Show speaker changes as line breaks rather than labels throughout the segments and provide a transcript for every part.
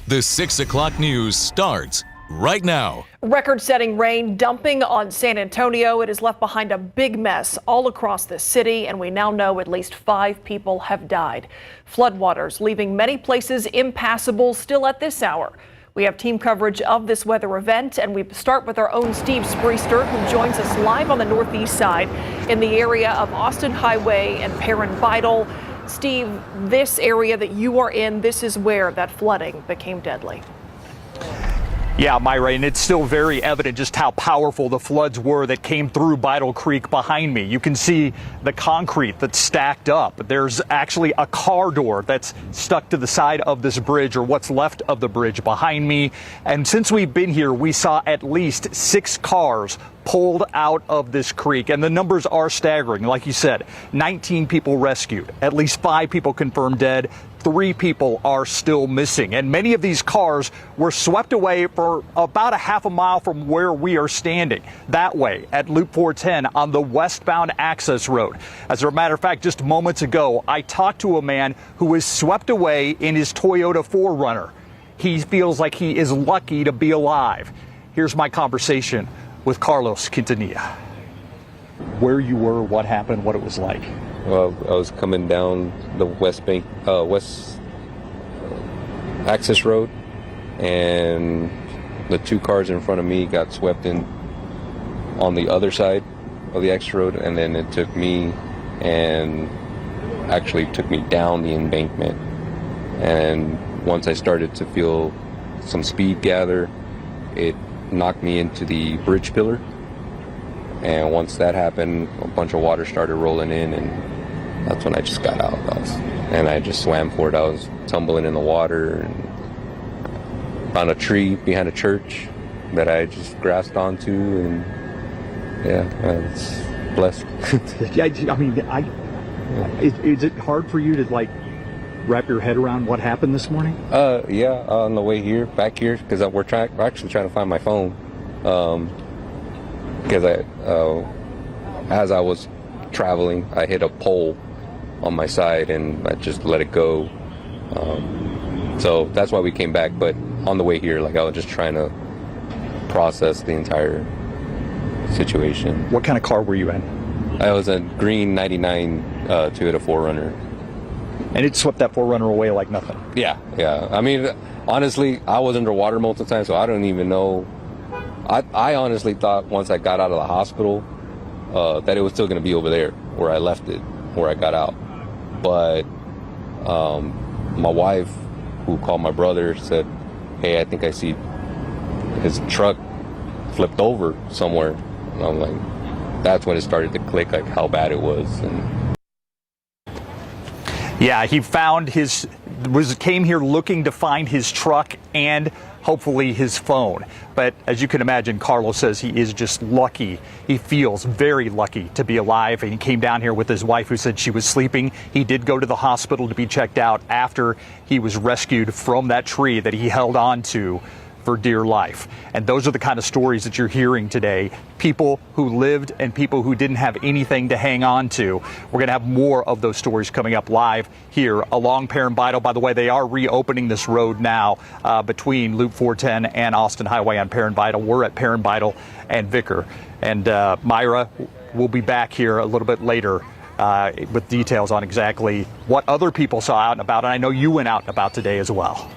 The 6 o'clock news starts right now.
Record-setting rain dumping on San Antonio. It has left behind a big mess all across the city, and we now know at least 5 people have died. Floodwaters leaving many places impassable still at this hour. We have team coverage of this weather event, and we start with our own Steve Spriester, who joins us live on the northeast side in the area of Austin Highway and Perrin Vital. Steve, this area that you are in, this is where that flooding became deadly.
Yeah, Myra, and it's still very evident just how powerful the floods were that came through Vital Creek behind me. You can see the concrete that's stacked up. There's actually a car door that's stuck to the side of this bridge, or what's left of the bridge behind me. And since we've been here, we saw at least 6 cars pulled out of this creek, and the numbers are staggering. Like you said, 19 people rescued, at least 5 people confirmed dead, 3 people are still missing, and many of these cars were swept away for about a half a mile from where we are standing, that way at Loop 410 on the westbound access road. As a matter of fact, just moments ago, I talked to a man who was swept away in his Toyota 4Runner. He feels like he is lucky to be alive. Here's my conversation with Carlos Quintanilla. Where you were, what happened, what it was like.
Well, I was coming down the west access road, and the 2 cars in front of me got swept in on the other side of the access road, and then it took me and actually took me down the embankment. And once I started to feel some speed gather, it knocked me into the bridge pillar, and once that happened, a bunch of water started rolling in, and that's when I just got out. And I just swam for it. I was tumbling in the water and found a tree behind a church that I just grasped onto, and yeah, I was blessed.
I mean, is it hard for you to wrap your head around what happened this morning?
Yeah, on the way here, back here, because we're actually trying to find my phone. Because as I was traveling, I hit a pole on my side and I just let it go. So that's why we came back. But on the way here, I was just trying to process the entire situation.
What kind of car were you in?
I was a green 99 Toyota 4Runner.
And it swept that 4Runner away like nothing.
Yeah. I mean, honestly, I was underwater most of the time, so I don't even know. I honestly thought once I got out of the hospital that it was still going to be over there where I left it, where I got out. But my wife, who called my brother, said, "Hey, I think I see his truck flipped over somewhere." And I'm like, that's when it started to click, how bad it was. And
yeah, he found came here looking to find his truck and hopefully his phone. But as you can imagine, Carlos says he is just lucky. He feels very lucky to be alive. And he came down here with his wife, who said she was sleeping. He did go to the hospital to be checked out after he was rescued from that tree that he held on to for dear life. And those are the kind of stories that you're hearing today. People who lived and people who didn't have anything to hang on to. We're going to have more of those stories coming up live here along Perrin Vital. By the way, they are reopening this road now between Loop 410 and Austin Highway on Perrin Vital. We're at Perrin Vital and Vicar. And Myra will be back here a little bit later with details on exactly what other people saw out and about. And I know you went out and about today as well.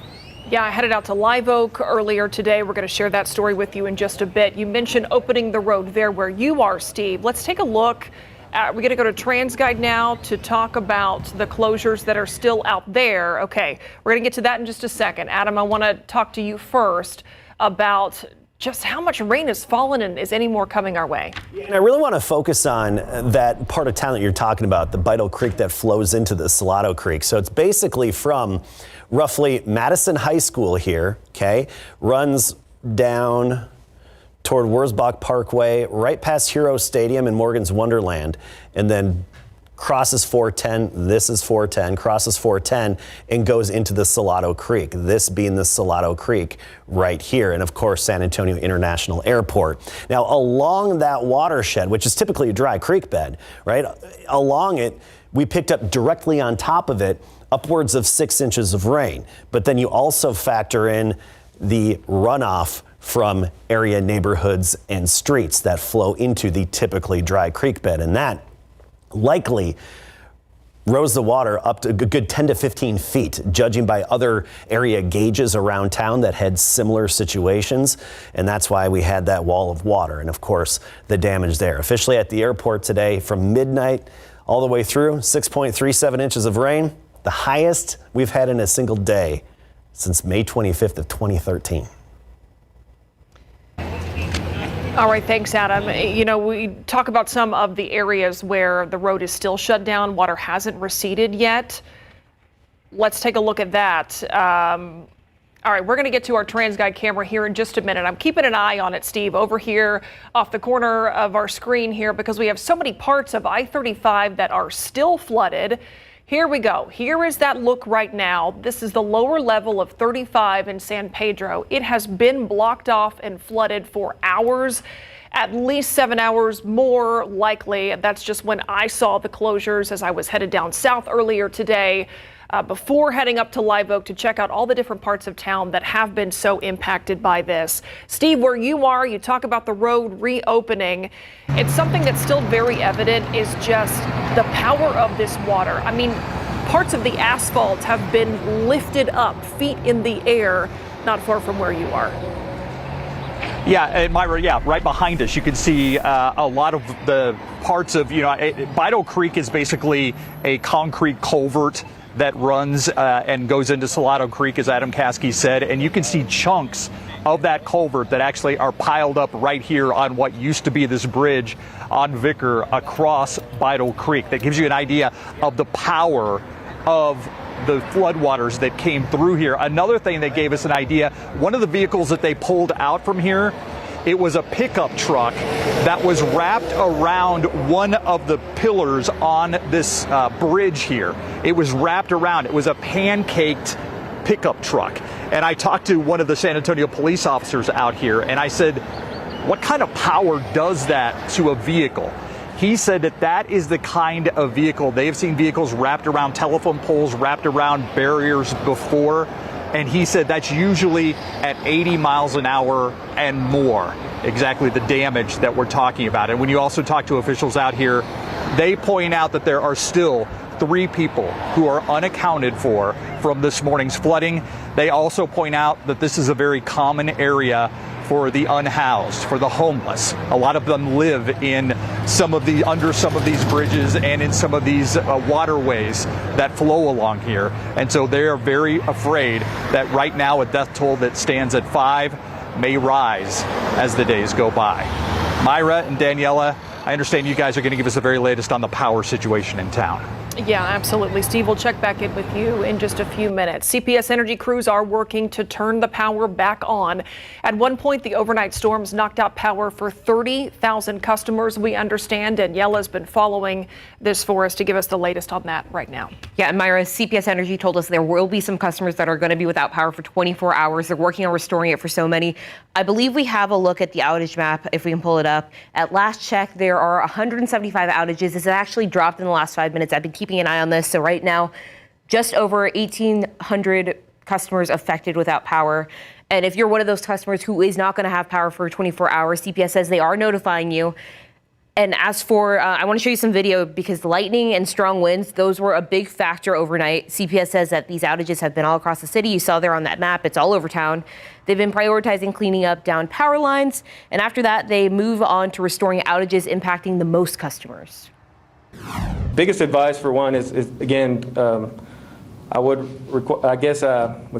Yeah, I headed out to Live Oak earlier today. We're going to share that story with you in just a bit. You mentioned opening the road there where you are, Steve. Let's take a look. We're going to go to TransGuide now to talk about the closures that are still out there. Okay, we're going to get to that in just a second. Adam, I want to talk to you first about just how much rain has fallen and is any more coming our way?
And I really want to focus on that part of town that you're talking about, the Vital Creek that flows into the Salado Creek. So it's basically from roughly Madison High School here, okay, runs down toward Wurzbach Parkway, right past Hero Stadium and Morgan's Wonderland, and then crosses 410, this is 410, crosses 410, and goes into the Salado Creek, this being the Salado Creek right here, and of course San Antonio International Airport. Now along that watershed, which is typically a dry creek bed, right, along it, we picked up directly on top of it upwards of 6 inches of rain. But then you also factor in the runoff from area neighborhoods and streets that flow into the typically dry creek bed. And that likely rose the water up to a good 10 to 15 feet, judging by other area gauges around town that had similar situations. And that's why we had that wall of water. And of course, the damage there. Officially at the airport today from midnight all the way through, 6.37 inches of rain, the highest we've had in a single day since May 25th of 2013.
All right, thanks, Adam. You know, we talk about some of the areas where the road is still shut down. Water hasn't receded yet. Let's take a look at that. All right, we're going to get to our TransGuide camera here in just a minute. I'm keeping an eye on it, Steve, over here off the corner of our screen here, because we have so many parts of I-35 that are still flooded. Here we go. Here is that look right now. This is the lower level of 35 in San Pedro. It has been blocked off and flooded for hours, at least 7 hours more likely. That's just when I saw the closures as I was headed down south earlier today, before heading up to Live Oak to check out all the different parts of town that have been so impacted by this. Steve, where you are, you talk about the road reopening. It's something that's still very evident is just the power of this water. I mean, parts of the asphalt have been lifted up, feet in the air, not far from where you are.
Yeah, Myra, yeah, right behind us, you can see a lot of the parts of, Bidle Creek is basically a concrete culvert that runs and goes into Salado Creek, as Adam Caskey said, and you can see chunks of that culvert that actually are piled up right here on what used to be this bridge on Vicar across Bidle Creek. That gives you an idea of the power of the floodwaters that came through here. Another thing that gave us an idea, one of the vehicles that they pulled out from here, it was a pickup truck that was wrapped around one of the pillars on this bridge here. It was wrapped around. It was a pancaked pickup truck. And I talked to one of the San Antonio police officers out here, and I said, what kind of power does that to a vehicle? He said that that is the kind of vehicle. They've seen vehicles wrapped around telephone poles, wrapped around barriers before. And he said that's usually at 80 miles an hour and more, exactly the damage that we're talking about. And when you also talk to officials out here, they point out that there are still 3 people who are unaccounted for from this morning's flooding. They also point out that this is a very common area for the unhoused, for the homeless. A lot of them live in under some of these bridges and in some of these waterways that flow along here. And so they are very afraid that right now a death toll that stands at 5 may rise as the days go by. Myra and Daniela, I understand you guys are going to give us the very latest on the power situation in town.
Yeah, absolutely. Steve, we'll check back in with you in just a few minutes. CPS Energy crews are working to turn the power back on. At one point, the overnight storms knocked out power for 30,000 customers, we understand. Daniela's been following this for us to give us the latest on that right now.
Yeah, and Myra, CPS Energy told us there will be some customers that are going to be without power for 24 hours. They're working on restoring it for so many. I believe we have a look at the outage map, if we can pull it up. At last check, there are 175 outages. This has actually dropped in the last 5 minutes. I've been keeping an eye on this. So right now, just over 1,800 customers affected without power. And if you're one of those customers who is not going to have power for 24 hours, CPS says they are notifying you. And as for, I want to show you some video because lightning and strong winds, those were a big factor overnight. CPS says that these outages have been all across the city. You saw there on that map, it's all over town. They've been prioritizing cleaning up down power lines. And after that, they move on to restoring outages impacting the most customers.
Biggest advice for one is again, I would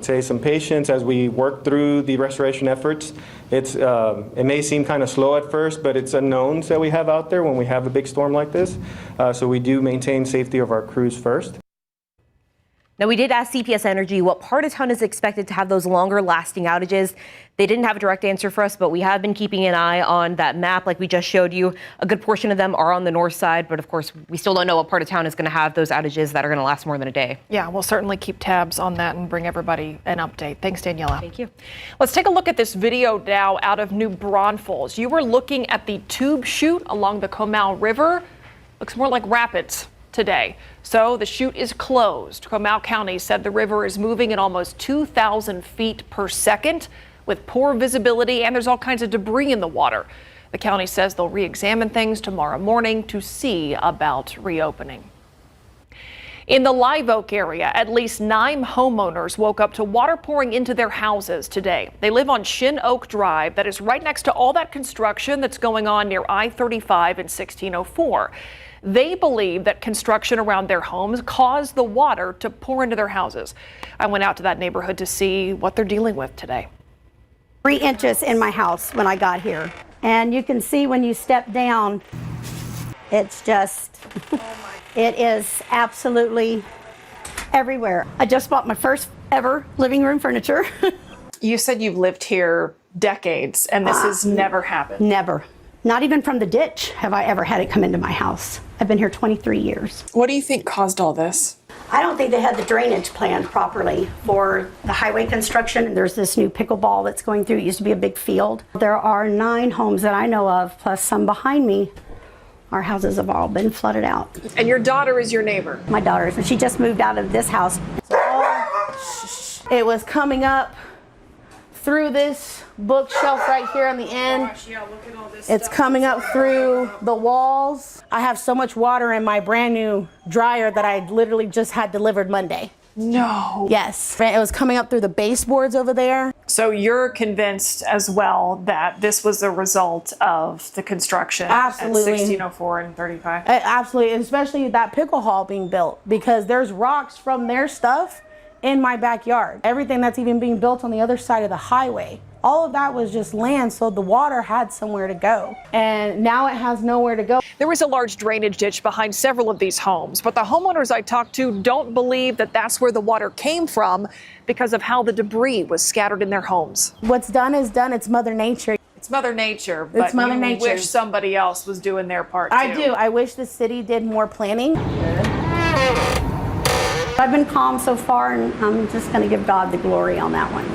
say some patience as we work through the restoration efforts. It may seem kind of slow at first, but it's unknowns that we have out there when we have a big storm like this. So we do maintain safety of our crews first.
Now, we did ask CPS Energy what part of town is expected to have those longer lasting outages. They didn't have a direct answer for us, but we have been keeping an eye on that map like we just showed you. A good portion of them are on the north side, but of course, we still don't know what part of town is going to have those outages that are going to last more than a day.
Yeah, we'll certainly keep tabs on that and bring everybody an update. Thanks, Daniela.
Thank you.
Let's take a look at this video now out of New Braunfels. You were looking at the tube chute along the Comal River. Looks more like rapids. today. So the chute is closed. Comal County said the river is moving at almost 2,000 feet per second with poor visibility, and there's all kinds of debris in the water. The county says they'll re-examine things tomorrow morning to see about reopening. In the Live Oak area, at least 9 homeowners woke up to water pouring into their houses today. They live on Shin Oak Drive, that is right next to all that construction that's going on near I-35 and 1604. They believe that construction around their homes caused the water to pour into their houses. I went out to that neighborhood to see what they're dealing with today.
3 inches in my house when I got here. And you can see when you step down, it's just, it is absolutely everywhere. I just bought my first ever living room furniture.
You said you've lived here decades and this has never happened.
Never. Not even from the ditch have I ever had it come into my house. I've been here 23 years.
What do you think caused all this?
I don't think they had the drainage planned properly for the highway construction. And there's this new pickleball that's going through. It used to be a big field. There are 9 homes that I know of, plus some behind me. Our houses have all been flooded out.
And your daughter is your neighbor?
My daughter, she just moved out of this house.
It was coming up through this bookshelf right here on the end.
Gosh, yeah, look at all this
It's
stuff.
coming up through the walls. I have so much water in my brand new dryer that I literally just had delivered Monday.
No.
Yes, it was coming up through the baseboards over there.
So you're convinced as well that this was a result of the construction
Absolutely.
at 1604 and 35?
Absolutely, and especially that pickle hall being built, because there's rocks from their stuff in my backyard. Everything that's even being built on the other side of the highway. All of that was just land, so the water had somewhere to go. And now it has nowhere to go.
There is a large drainage ditch behind several of these homes, but the homeowners I talked to don't believe that that's where the water came from because of how the debris was scattered in their homes.
What's done is done. It's Mother Nature.
It's Mother Nature, but
It's Mother
you
Nature.
wish somebody else was doing their part too.
I do. I wish the city did more planning.
I've been calm so far, and I'm just going to give God the glory on that one.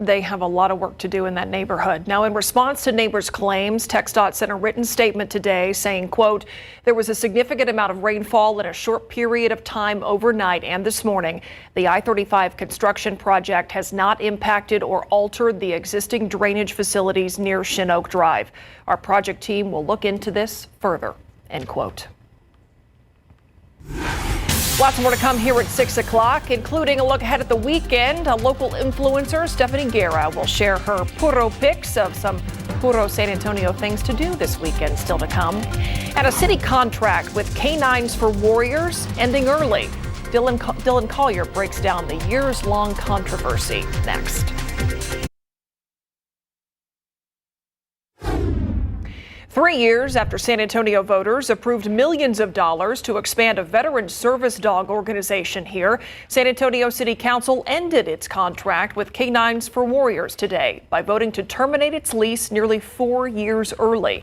They have a lot of work to do in that neighborhood. Now, in response to neighbors' claims, TxDOT sent a written statement today saying, quote, there was a significant amount of rainfall in a short period of time overnight and this morning. The I-35 construction project has not impacted or altered the existing drainage facilities near Shin Oak Drive. Our project team will look into this further, end quote. Lots more to come here at 6 o'clock, including a look ahead at the weekend. A local influencer, Stephanie Guerra, will share her puro pics of some puro San Antonio things to do this weekend still to come. And a city contract with Canines for Warriors ending early. Dylan Collier breaks down the years-long controversy next. Three years after San Antonio voters approved millions of dollars to expand a veteran service dog organization here, San Antonio City Council ended its contract with Canines for Warriors today by voting to terminate its lease nearly 4 years early.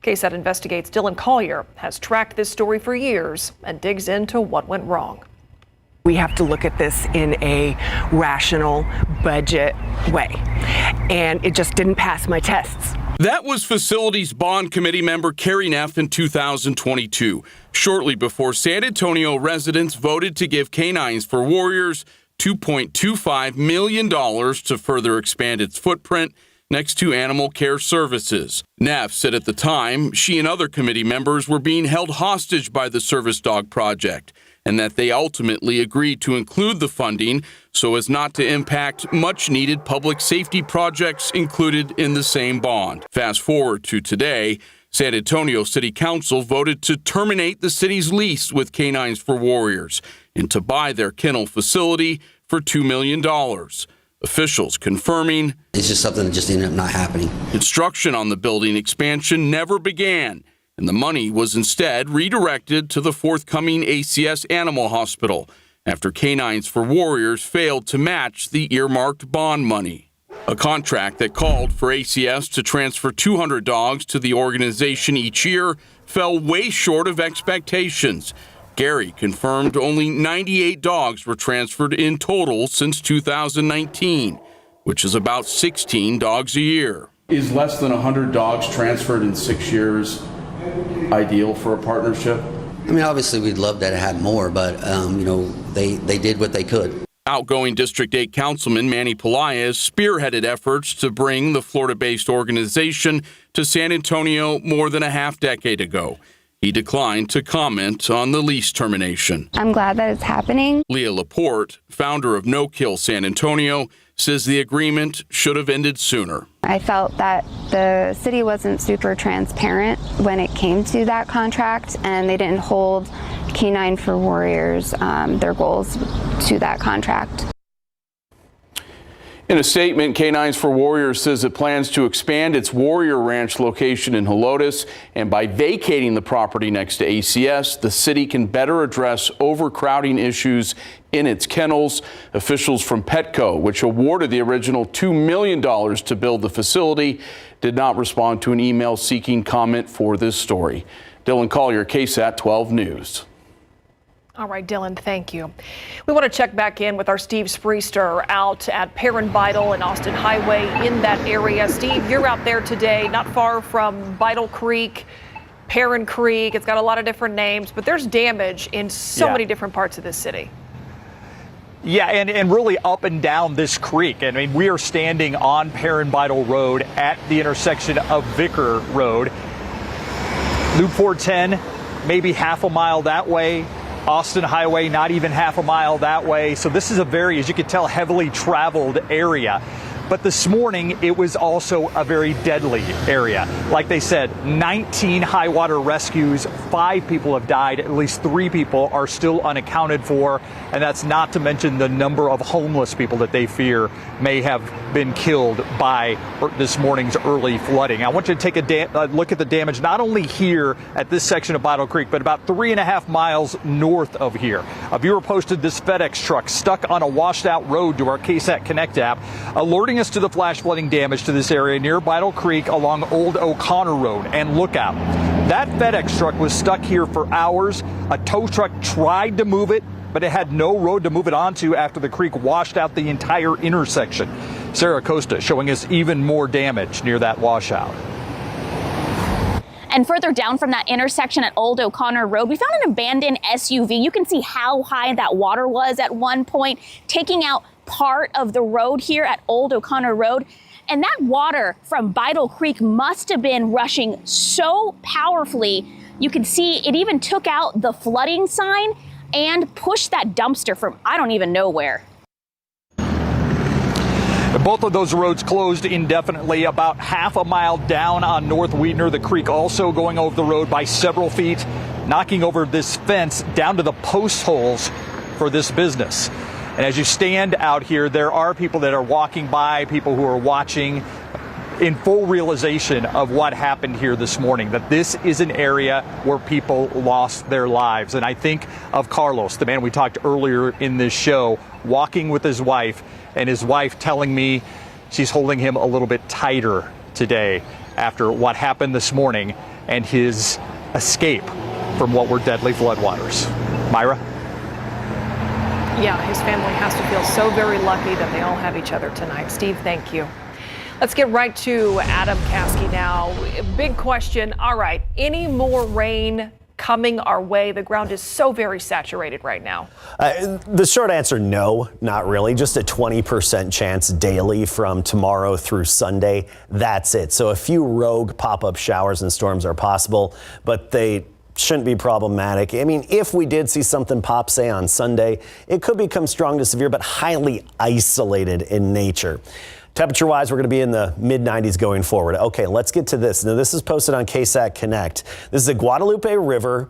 KSAT Investigates Dylan Collier has tracked this story for years and digs into what went wrong.
We have to look at this in a rational budget way, and it just didn't pass my tests.
That was Facilities Bond Committee member Carrie Neff in 2022, shortly before San Antonio residents voted to give Canines for Warriors $2.25 million to further expand its footprint next to animal care services. Neff said at the time she and other committee members were being held hostage by the service dog project, and that they ultimately agreed to include the funding so as not to impact much-needed public safety projects included in the same bond. Fast forward to today, San Antonio City Council voted to terminate the city's lease with Canines for Warriors and to buy their kennel facility for $2 million. Officials confirming
it's just something that just ended up not happening.
Construction on the building expansion never began, and the money was instead redirected to the forthcoming ACS Animal Hospital after Canines for Warriors failed to match the earmarked bond money. A contract that called for ACS to transfer 200 dogs to the organization each year fell way short of expectations. Gary confirmed only 98 dogs were transferred in total since 2019, which is about 16 dogs a year.
Is less than 100 dogs transferred in 6 years ideal for a partnership?
I mean, obviously, we'd love that it had more, but, they did what they could.
Outgoing District 8 Councilman Manny Pelaez spearheaded efforts to bring the Florida-based organization to San Antonio more than a half-decade ago. He declined to comment on the lease termination.
I'm glad that it's happening.
Leah Laporte, founder of No Kill San Antonio, says the agreement should have ended sooner.
I felt that the city wasn't super transparent when it came to that contract, and they didn't hold K9 for Warriors, their goals to that contract.
In a statement, K9s for Warriors says it plans to expand its Warrior Ranch location in Helotes, and by vacating the property next to ACS, the city can better address overcrowding issues in its kennels. Officials from Petco, which awarded the original $2 million to build the facility, did not respond to an email seeking comment for this story. Dylan Collier, KSAT 12 News.
All right, Dylan, thank you. We want to check back in with our Steve Spriester out at Perrin Vital and Austin Highway in that area. Steve, you're out there today, not far from Vital Creek, Perrin Creek. It's got a lot of different names, but there's damage in so many different parts of this city.
Yeah, and really up and down this creek. I mean, we are standing on Perrin Vital Road at the intersection of Vicar Road. Loop 410, maybe half a mile that way. Austin Highway, not even half a mile that way. So this is a very, as you can tell, heavily traveled area. But this morning, it was also a very deadly area. Like they said, 19 high water rescues, 5 people have died, at least 3 people are still unaccounted for. And that's not to mention the number of homeless people that they fear may have been killed by this morning's early flooding. I want you to take a look at the damage, not only here at this section of Vital Creek, but about 3.5 miles north of here. A viewer posted this FedEx truck stuck on a washed out road to our KSAT Connect app, alerting us to the flash flooding damage to this area near Vital Creek along Old O'Connor Road. And look out, that FedEx truck was stuck here for hours. A tow truck tried to move it, but it had no road to move it onto after the creek washed out the entire intersection. Sarah Costa showing us even more damage near that washout.
And further down from that intersection at Old O'Connor Road, we found an abandoned SUV. You can see how high that water was at one point, taking out part of the road here at Old O'Connor Road. And that water from Vital Creek must have been rushing so powerfully. You can see it even took out the flooding sign and pushed that dumpster from I don't even know where.
Both of those roads closed indefinitely. About half a mile down on North Weidner, the creek also going over the road by several feet, knocking over this fence down to the post holes for this business. And as you stand out here, there are people that are walking by, people who are watching in full realization of what happened here this morning, that this is an area where people lost their lives. And I think of Carlos, the man we talked earlier in this show, walking with his wife, and his wife telling me she's holding him a little bit tighter today after what happened this morning and his escape from what were deadly floodwaters. Myra?
Yeah, his family has to feel so very lucky that they all have each other tonight. Steve, thank you. Let's get right to Adam Caskey now. Big question. All right, any more rain coming our way? The ground is so very saturated right now.
The short answer, no, not really. Just a 20% chance daily from tomorrow through Sunday. That's it. So a few rogue pop-up showers and storms are possible, but they shouldn't be problematic. I mean, if we did see something pop, say on Sunday, it could become strong to severe, but highly isolated in nature. Temperature-wise, we're going to be in the mid-90s going forward. Okay, let's get to this. Now, this is posted on KSAT Connect. This is the Guadalupe River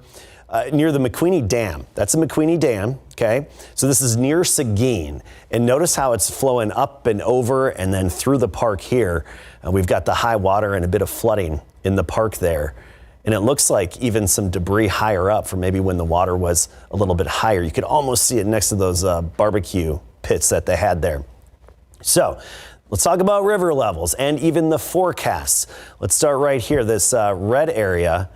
near the McQueenie Dam. That's the McQueenie Dam, okay? So this is near Seguin. And notice how it's flowing up and over and then through the park here. We've got the high water and a bit of flooding in the park there. And it looks like even some debris higher up from maybe when the water was a little bit higher. You could almost see it next to those barbecue pits that they had there. So let's talk about river levels and even the forecasts. Let's start right here. This red area,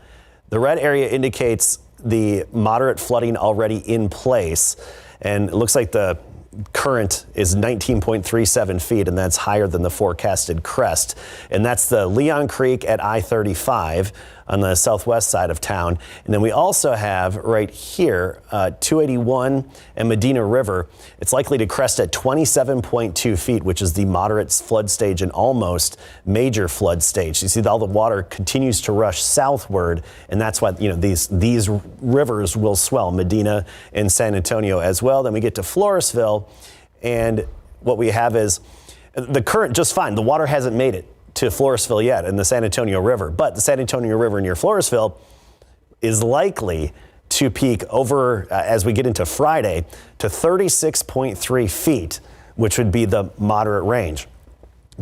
the red area indicates the moderate flooding already in place. And it looks like the current is 19.37 feet, and that's higher than the forecasted crest. And that's the Leon Creek at I-35. on the southwest side of town. And then we also have right here, 281 and Medina River. It's likely to crest at 27.2 feet, which is the moderate flood stage and almost major flood stage. You see all the water continues to rush southward, and that's why these rivers will swell, Medina and San Antonio as well. Then we get to Floresville, and what we have is the current just fine. The water hasn't made it to Floresville yet in the San Antonio River, but the San Antonio River near Floresville is likely to peak over as we get into Friday to 36.3 feet, which would be the moderate range.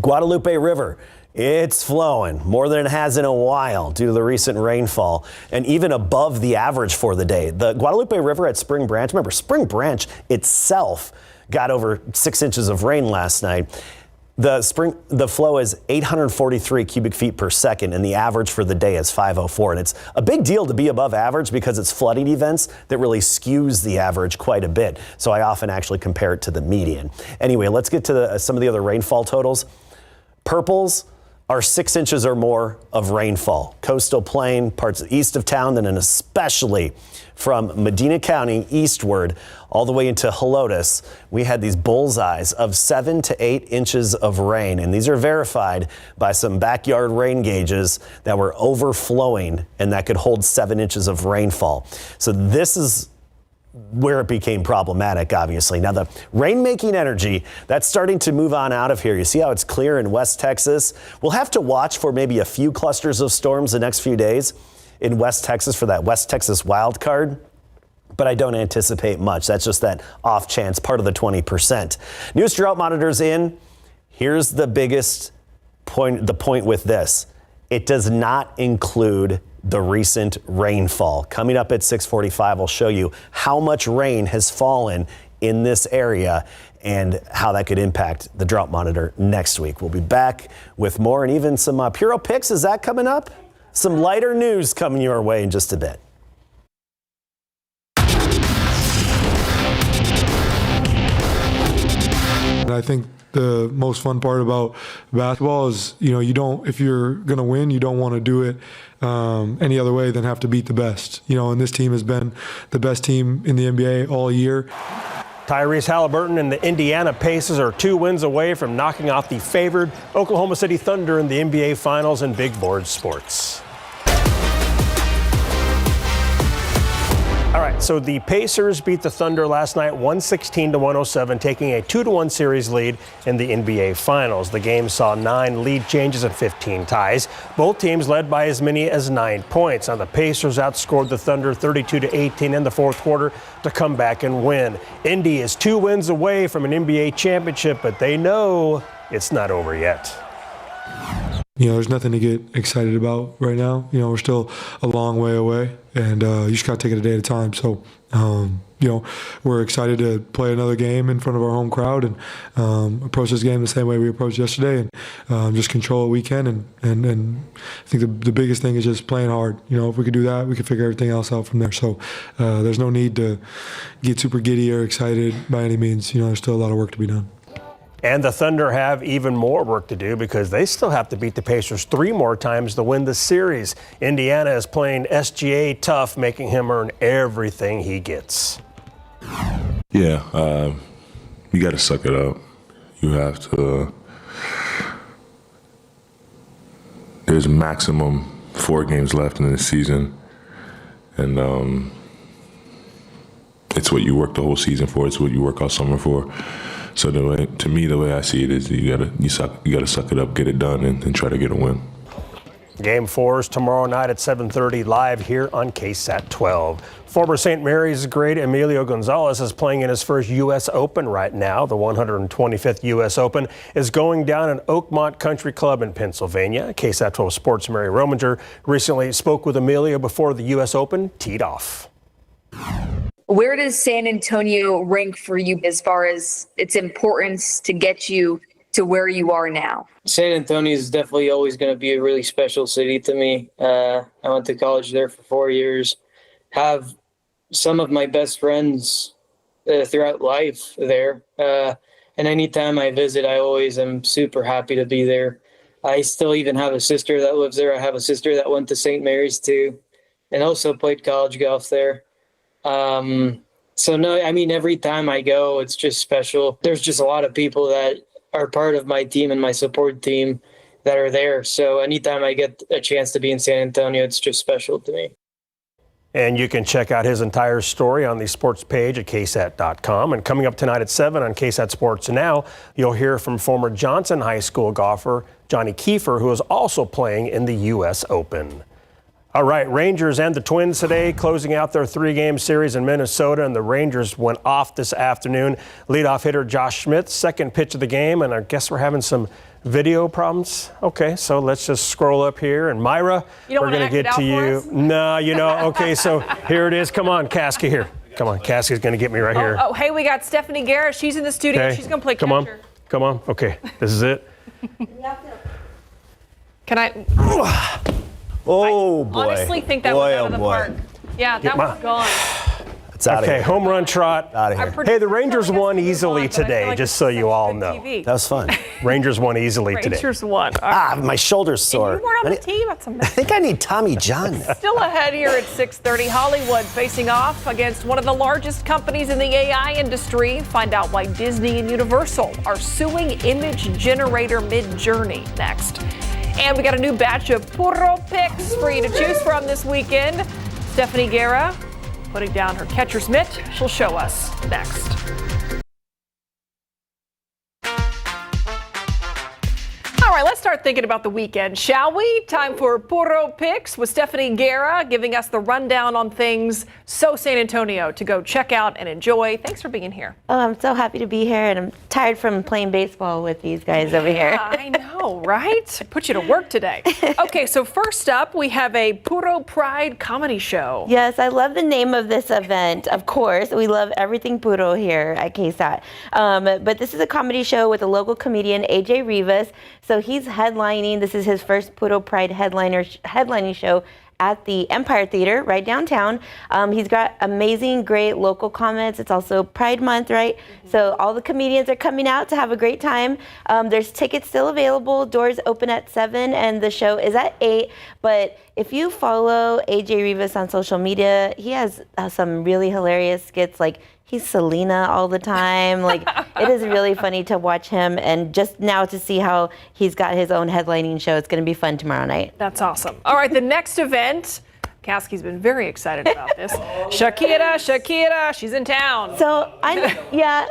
Guadalupe River, it's flowing more than it has in a while due to the recent rainfall and even above the average for the day. The Guadalupe River at Spring Branch, remember Spring Branch itself got over 6 inches of rain last night. The flow is 843 cubic feet per second, and the average for the day is 504. And it's a big deal to be above average because it's flooding events that really skews the average quite a bit. So I often actually compare it to the median. Anyway, let's get to some of the other rainfall totals. Purples are 6 inches or more of rainfall. Coastal plain, parts east of town, and especially from Medina County eastward all the way into Helotes, we had these bullseyes of 7 to 8 inches of rain. And these are verified by some backyard rain gauges that were overflowing and that could hold 7 inches of rainfall. So this is where it became problematic, obviously. Now, the rain-making energy, that's starting to move on out of here. You see how it's clear in West Texas? We'll have to watch for maybe a few clusters of storms the next few days in West Texas for that West Texas wild card, but I don't anticipate much. That's just that off chance, part of the 20%. Newest drought monitors in. Here's the biggest point, the point with this. It does not include the recent rainfall. Coming up at 6:45, I'll show you how much rain has fallen in this area and how that could impact the drought monitor next week. We'll be back with more and even some Puro Picks. Is that coming up? Some lighter news coming your way in just a bit.
And I think the most fun part about basketball is, if you're going to win, you don't want to do it any other way than have to beat the best. And this team has been the best team in the NBA all year.
Tyrese Halliburton and the Indiana Pacers are 2 wins away from knocking off the favored Oklahoma City Thunder in the NBA Finals in big board sports. All right, so the Pacers beat the Thunder last night 116-107, taking a 2-1 series lead in the NBA Finals. The game saw 9 lead changes and 15 ties. Both teams led by as many as 9 points. Now, the Pacers outscored the Thunder 32-18 in the fourth quarter to come back and win. Indy is 2 wins away from an NBA championship, but they know it's not over yet.
There's nothing to get excited about right now. We're still a long way away, and you just got to take it a day at a time. So, we're excited to play another game in front of our home crowd and approach this game the same way we approached yesterday and just control what we can. And I think the biggest thing is just playing hard. If we could do that, we could figure everything else out from there. So there's no need to get super giddy or excited by any means. There's still a lot of work to be done.
And the Thunder have even more work to do because they still have to beat the Pacers 3 more times to win the series. Indiana is playing SGA tough, making him earn everything he gets.
Yeah, you got to suck it up. You have to. There's maximum 4 games left in the season, and it's what you work the whole season for. It's what you work all summer for. So the way I see it is you gotta suck it up, get it done, and try to get a win.
Game 4 is tomorrow night at 7:30 live here on KSAT 12. Former St. Mary's great Emilio Gonzalez is playing in his first U.S. Open right now. The 125th U.S. Open is going down in Oakmont Country Club in Pennsylvania. KSAT 12 Sports' Mary Rominger recently spoke with Emilio before the U.S. Open teed off.
Where does San Antonio rank for you as far as its importance to get you to where you are now?
San Antonio is definitely always going to be a really special city to me. I went to college there for 4 years, have some of my best friends throughout life there. And anytime I visit, I always am super happy to be there. I still even have a sister that lives there. I have a sister that went to St. Mary's too, and also played college golf there. So no, I mean, every time I go, it's just special. There's just a lot of people that are part of my team and my support team that are there. So anytime I get a chance to be in San Antonio, it's just special to me.
And you can check out his entire story on the sports page at KSAT.com. And coming up tonight at 7 on KSAT Sports Now, you'll hear from former Johnson High School golfer Johnny Kiefer, who is also playing in the U.S. Open. All right, Rangers and the Twins today closing out their 3-game series in Minnesota, and the Rangers went off this afternoon. Leadoff hitter Josh Smith, second pitch of the game, and I guess we're having some video problems. Okay, so let's just scroll up here, and Myra, we're going to get to you. No, okay, so here it is. Come on, Kasky here. Come on, Kasky's going to get me right here.
Oh, hey, we got Stephanie Garrett. She's in the studio.
Okay.
She's going to play catcher.
Come on. Okay, this is it.
Can I?
Oh, boy.
Honestly think that was out of the park. Yeah, that was gone.
It's out of here. Home run trot. Out of here. Hey, the Rangers won easily today, just so you all know.
That was fun.
Rangers won easily today.
Rangers won.
My shoulder's sore.
You weren't on the team. That's amazing.
I think I need Tommy John.
Still ahead here at 6:30. Hollywood facing off against one of the largest companies in the AI industry. Find out why Disney and Universal are suing image generator Midjourney next. And we got a new batch of Puro picks for you to choose from this weekend. Stephanie Guerra putting down her catcher's mitt. She'll show us next. All right, let's start thinking about the weekend, shall we? Time for Puro Picks with Stephanie Guerra giving us the rundown on things so San Antonio to go check out and enjoy. Thanks for being here.
Oh, I'm so happy to be here, and I'm tired from playing baseball with these guys over here.
I know, right? Put you to work today. Okay, so first up, we have a Puro Pride comedy show.
Yes, I love the name of this event, of course. We love everything Puro here at KSAT. But this is a comedy show with a local comedian, AJ Rivas. So he's headlining. This is his first Puro Pride headlining show at the Empire Theater right downtown. He's got amazing, great local comments. It's also Pride Month, right? So all the comedians are coming out to have a great time. There's tickets still available. Doors open at 7 and the show is at 8. But if you follow AJ Rivas on social media, he has some really hilarious skits, like he's Selena all the time. Like, it is really funny to watch him, and just now to see how he's got his own headlining show. It's going to be fun tomorrow night.
That's awesome. All right, the next event, Kasky's been very excited about this. Shakira, she's in town.
So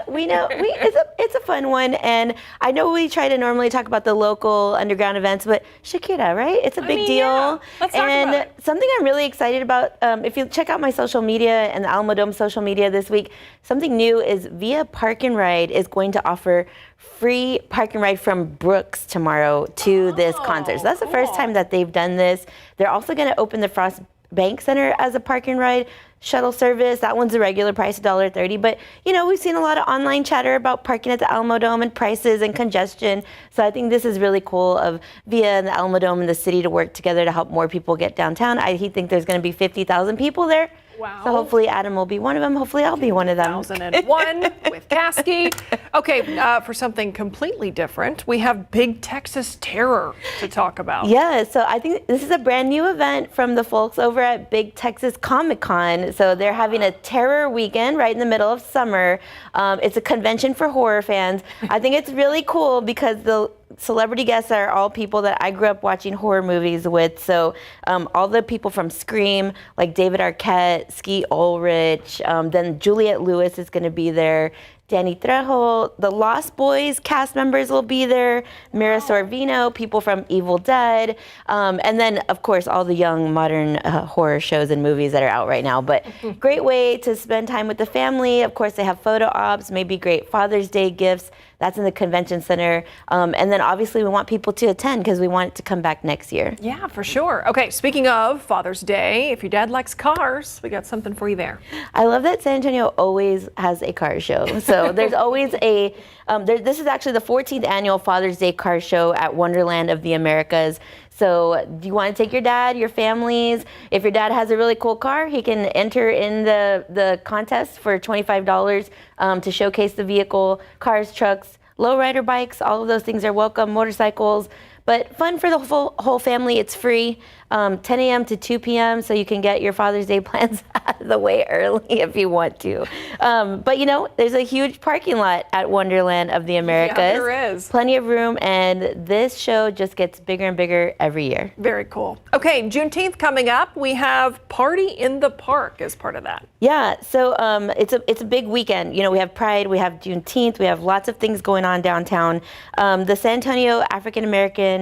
we know it's a fun one, and I know we try to normally talk about the local underground events, but Shakira, right? It's a big deal.
Yeah. Let's talk about it.
Something I'm really excited about. If you check out my social media and the Alamo Dome social media this week, something new is Via Park and Ride is going to offer free park and ride from Brooks tomorrow to this concert. So that's the first time that they've done this. They're also going to open the Frost Bank Center as a park and ride shuttle service. That one's the regular price, $1.30. But, we've seen a lot of online chatter about parking at the Alamo Dome and prices and congestion. So I think this is really cool of Via and the Alamo Dome and the city to work together to help more people get downtown. I think there's going to be 50,000 people there.
Wow.
So hopefully Adam will be one of them. Hopefully I'll be one of them.
2001 with Kasky. Okay, for something completely different, we have Big Texas Terror to talk about.
Yeah, so I think this is a brand new event from the folks over at Big Texas Comic Con. So they're having a terror weekend right in the middle of summer. It's a convention for horror fans. I think it's really cool because the celebrity guests are all people that I grew up watching horror movies with. So all the people from Scream, like David Arquette, Skeet Ulrich, then Juliette Lewis is going to be there. Danny Trejo, the Lost Boys cast members will be there, Mira Sorvino, people from Evil Dead, and then, of course, all the young modern horror shows and movies that are out right now. But great way to spend time with the family. Of course, they have photo ops, maybe great Father's Day gifts. That's in the convention center. And then obviously we want people to attend because we want it to come back next year.
Yeah, for sure. Okay, speaking of Father's Day, if your dad likes cars, we got something for you there.
I love that San Antonio always has a car show. So there's always a, this is actually the 14th annual Father's Day car show at Wonderland of the Americas. So do you want to take your dad, your families? If your dad has a really cool car, he can enter in the contest for $25 to showcase the vehicle, cars, trucks, lowrider bikes, all of those things are welcome, motorcycles. But fun for the whole family. It's free, 10 a.m. to 2 p.m. So you can get your Father's Day plans out of the way early if you want to. But you know, there's a huge parking lot at Wonderland of the Americas.
Yeah, there is.
Plenty of room, and this show just gets bigger and bigger every year.
Very cool. Okay, Juneteenth coming up. We have Party in the Park as part of that.
Yeah, so it's a big weekend. You know, we have Pride, we have Juneteenth, we have lots of things going on downtown. The San Antonio African American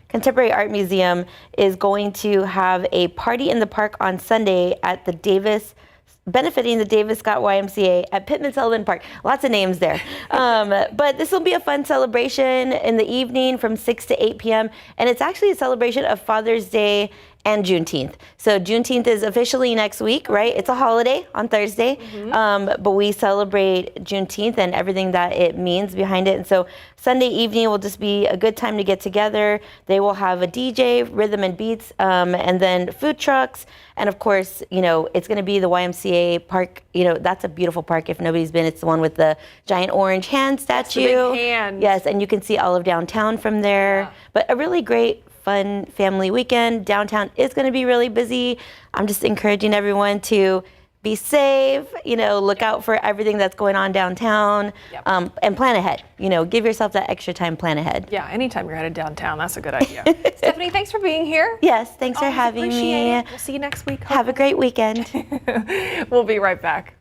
Contemporary Art Museum is going to have a Party in the Park on Sunday at the benefiting the Davis Scott YMCA at Pittman Sullivan Park. Lots of names there. But this will be a fun celebration in the evening from 6 to 8 p.m. And it's actually a celebration of Father's Day and Juneteenth. So Juneteenth is officially next week, right? It's a holiday on Thursday, but we celebrate Juneteenth and everything that it means behind it. And so Sunday evening will just be a good time to get together. They will have a DJ, rhythm and beats, and then food trucks. And of course, you know, it's going to be the YMCA park. You know, that's a beautiful park. If nobody's been, it's the one with the giant orange hand statue.
That's the big hand.
Yes, and you can see all of downtown from there. Yeah. But a really great, fun family weekend. Downtown is going to be really busy. I'm just encouraging everyone to be safe, you know, look out for everything that's going on downtown, and plan ahead. You know, give yourself that extra time, plan ahead.
Yeah, anytime you're headed downtown, that's a good idea. Stephanie, thanks for being here.
Yes, thanks for having me.
We'll see you next week.
Have a great weekend.
We'll be right back.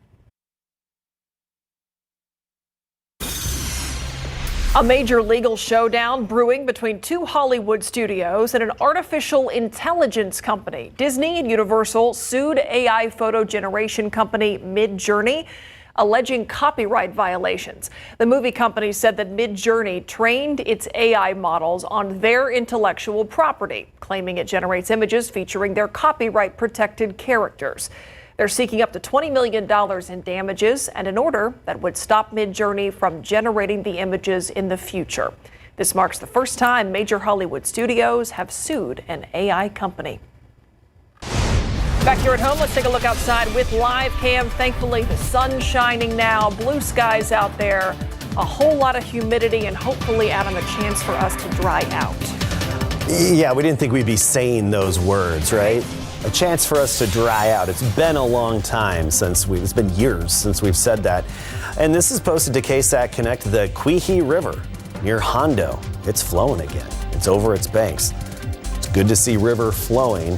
A major legal showdown brewing between two Hollywood studios and an artificial intelligence company. Disney and Universal sued AI photo generation company Midjourney, alleging copyright violations. The movie company said that Midjourney trained its AI models on their intellectual property, claiming it generates images featuring their copyright-protected characters. They're seeking up to $20 million in damages and an order that would stop Midjourney from generating the images in the future. This marks the first time major Hollywood studios have sued an AI company. Back here at home, let's take a look outside with live cam. Thankfully, the sun's shining now, blue skies out there, a whole lot of humidity, and hopefully, Adam, a chance for us to dry out.
Yeah, we didn't think we'd be saying those words, right? A chance for us to dry out. It's been a long time it's been years since we've said that. And this is posted to KSAT Connect, the Quihee River near Hondo. It's flowing again. It's over its banks. It's good to see river flowing.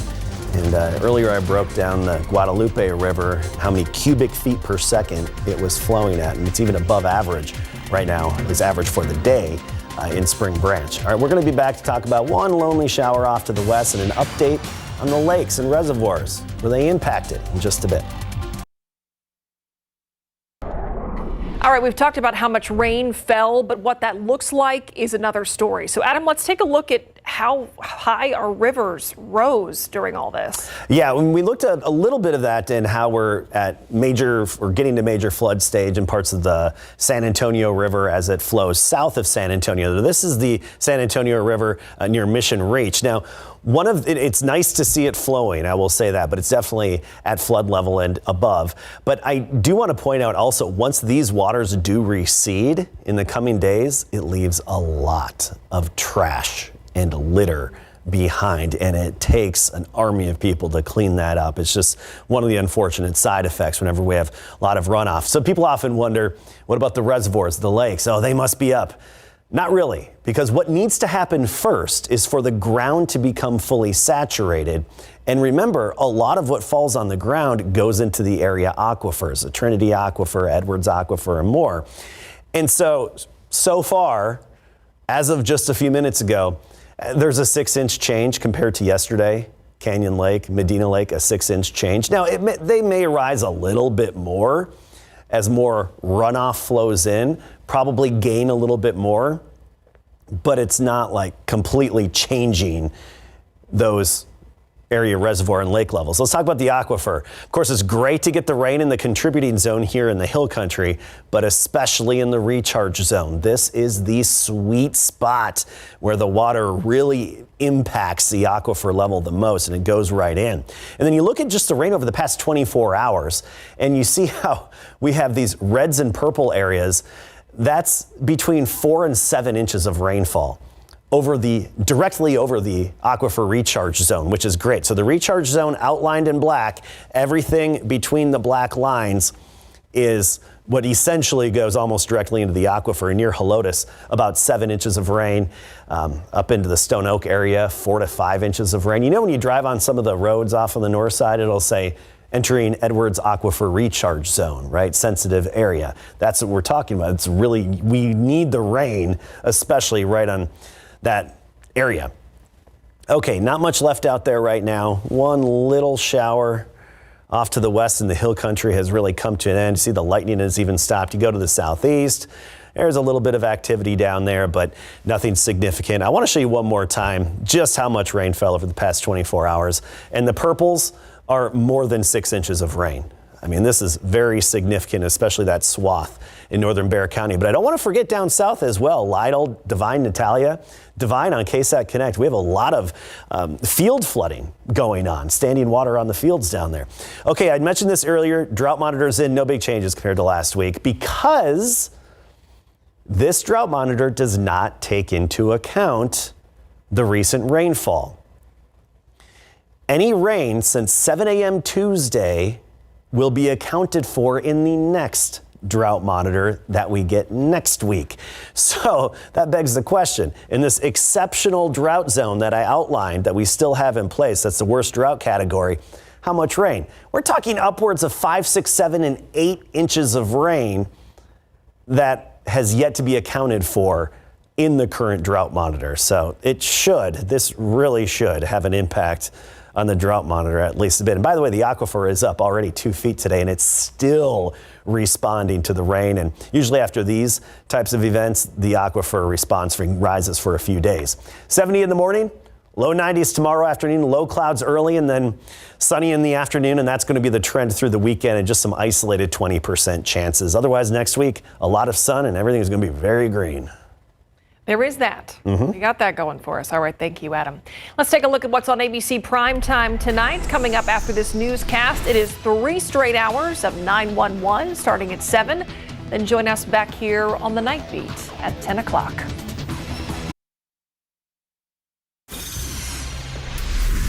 And earlier I broke down the Guadalupe River, how many cubic feet per second it was flowing at. And it's even above average right now, is average for the day in Spring Branch. All right, we're going to be back to talk about one lonely shower off to the west and an update on the lakes and reservoirs. Were they impacted in just a bit?
All right, we've talked about how much rain fell, but what that looks like is another story. So, Adam, let's take a look at how high our rivers rose during all this.
Yeah, when we looked at a little bit of that and how we're getting to major flood stage in parts of the San Antonio River as it flows south of San Antonio. This is the San Antonio River near Mission Reach. Now, it's nice to see it flowing, I will say that, but it's definitely at flood level and above. But I do want to point out also, once these waters do recede in the coming days, it leaves a lot of trash and litter behind, and it takes an army of people to clean that up. It's just one of the unfortunate side effects whenever we have a lot of runoff. So people often wonder, what about the reservoirs, the lakes? Oh, they must be up. Not really, because what needs to happen first is for the ground to become fully saturated. And remember, a lot of what falls on the ground goes into the area aquifers, the Trinity Aquifer, Edwards Aquifer, and more. And so far, as of just a few minutes ago, there's a 6-inch change compared to yesterday. Canyon Lake, Medina Lake, a 6-inch change. Now, they may rise a little bit more as more runoff flows in, probably gain a little bit more, but it's not like completely changing those area reservoir and lake levels. Let's talk about the aquifer. Of course, it's great to get the rain in the contributing zone here in the hill country, but especially in the recharge zone. This is the sweet spot where the water really impacts the aquifer level the most, and it goes right in. And then you look at just the rain over the past 24 hours, and you see how we have these reds and purple areas. That's between 4 and 7 inches of rainfall directly over the aquifer recharge zone, which is great. So the recharge zone outlined in black, everything between the black lines is what essentially goes almost directly into the aquifer. Near Helotes, about 7 inches of rain. Up into the Stone Oak area, 4 to 5 inches of rain. You know, when you drive on some of the roads off on the north side, it'll say entering Edwards Aquifer Recharge Zone, right? Sensitive area. That's what we're talking about. It's really, we need the rain, especially right on that area. Okay, not much left out there right now. One little shower off to the west in the hill country has really come to an end. You see the lightning has even stopped. You go to the southeast, there's a little bit of activity down there, but nothing significant. I want to show you one more time just how much rain fell over the past 24 hours. And the purples are more than 6 inches of rain. I mean, this is very significant, especially that swath in northern Bexar County. But I don't want to forget down south as well. Lytle, Divine, Natalia. Divine on KSAT Connect. We have a lot of field flooding going on, standing water on the fields down there. Okay, I mentioned this earlier. Drought monitor's in, no big changes compared to last week because this drought monitor does not take into account the recent rainfall. Any rain since 7 a.m. Tuesday will be accounted for in the next drought monitor that we get next week. So that begs the question, in this exceptional drought zone that I outlined that we still have in place, that's the worst drought category, how much rain? We're talking upwards of 5, 6, 7, and 8 inches of rain that has yet to be accounted for in the current drought monitor. So this really should have an impact on the drought monitor at least a bit. And by the way, the aquifer is up already 2 feet today, and it's still responding to the rain. And usually after these types of events, the aquifer response rises for a few days. 70 in the morning, low 90s tomorrow afternoon, low clouds early, and then sunny in the afternoon. And that's going to be the trend through the weekend, and just some isolated 20% chances. Otherwise, next week, a lot of sun, and everything is going to be very green.
There is that. We got that going for us. All right, thank you, Adam. Let's take a look at what's on ABC Primetime tonight. Coming up after this newscast, it is 3 straight hours of 911 starting at 7. Then join us back here on the Night Beat at 10 o'clock.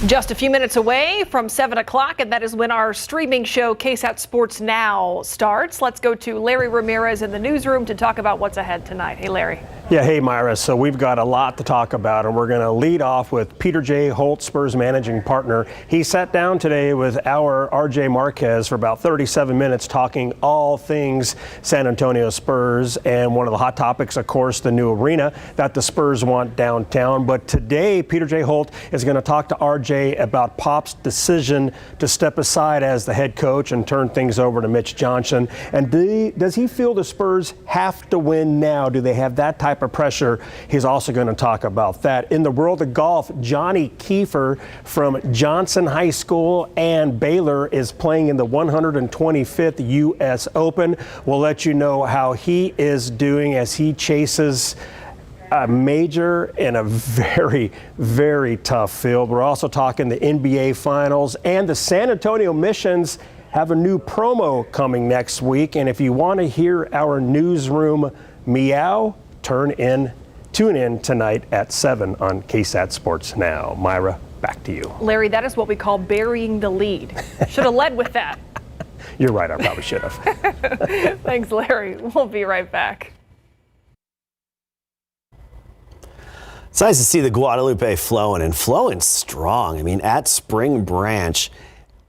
Just a few minutes away from 7 o'clock, and that is when our streaming show KSAT Sports Now starts. Let's go to Larry Ramirez in the newsroom to talk about what's ahead tonight. Hey, Larry.
Yeah, hey, Myra. So we've got a lot to talk about, and we're going to lead off with Peter J. Holt, Spurs managing partner. He sat down today with our RJ Marquez for about 37 minutes talking all things San Antonio Spurs, and one of the hot topics, of course, the new arena that the Spurs want downtown. But today, Peter J. Holt is going to talk to RJ about Pop's decision to step aside as the head coach and turn things over to Mitch Johnson. And does he feel the Spurs have to win now? Do they have that type of pressure? He's also going to talk about that. In the world of golf, Johnny Kiefer from Johnson High School and Baylor is playing in the 125th U.S. Open. We'll let you know how he is doing as he chases a major in a very, very tough field. We're also talking the NBA Finals, and the San Antonio Missions have a new promo coming next week. And if you want to hear our newsroom meow, tune in tonight at 7 on KSAT Sports Now. Myra, back to you.
Larry, that is what we call burying the lead. Should have led with that.
You're right, I probably should have.
Thanks, Larry. We'll be right back.
It's nice to see the Guadalupe flowing strong. I mean, at Spring Branch,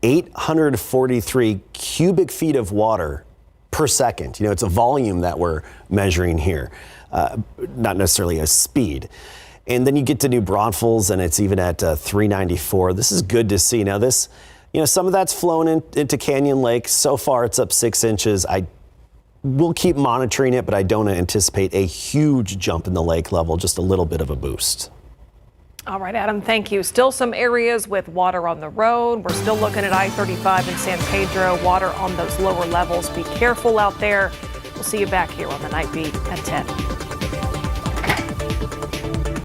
843 cubic feet of water per second. You know, it's a volume that we're measuring here, not necessarily a speed. And then you get to New Braunfels, and it's even at 394. This is good to see. Now this, some of that's flown into Canyon Lake. So far, it's up 6 inches. We'll keep monitoring it, but I don't anticipate a huge jump in the lake level, just a little bit of a boost.
All right, Adam, thank you. Still some areas with water on the road. We're still looking at I-35 in San Pedro, water on those lower levels. Be careful out there. We'll see you back here on the Night Beat at 10.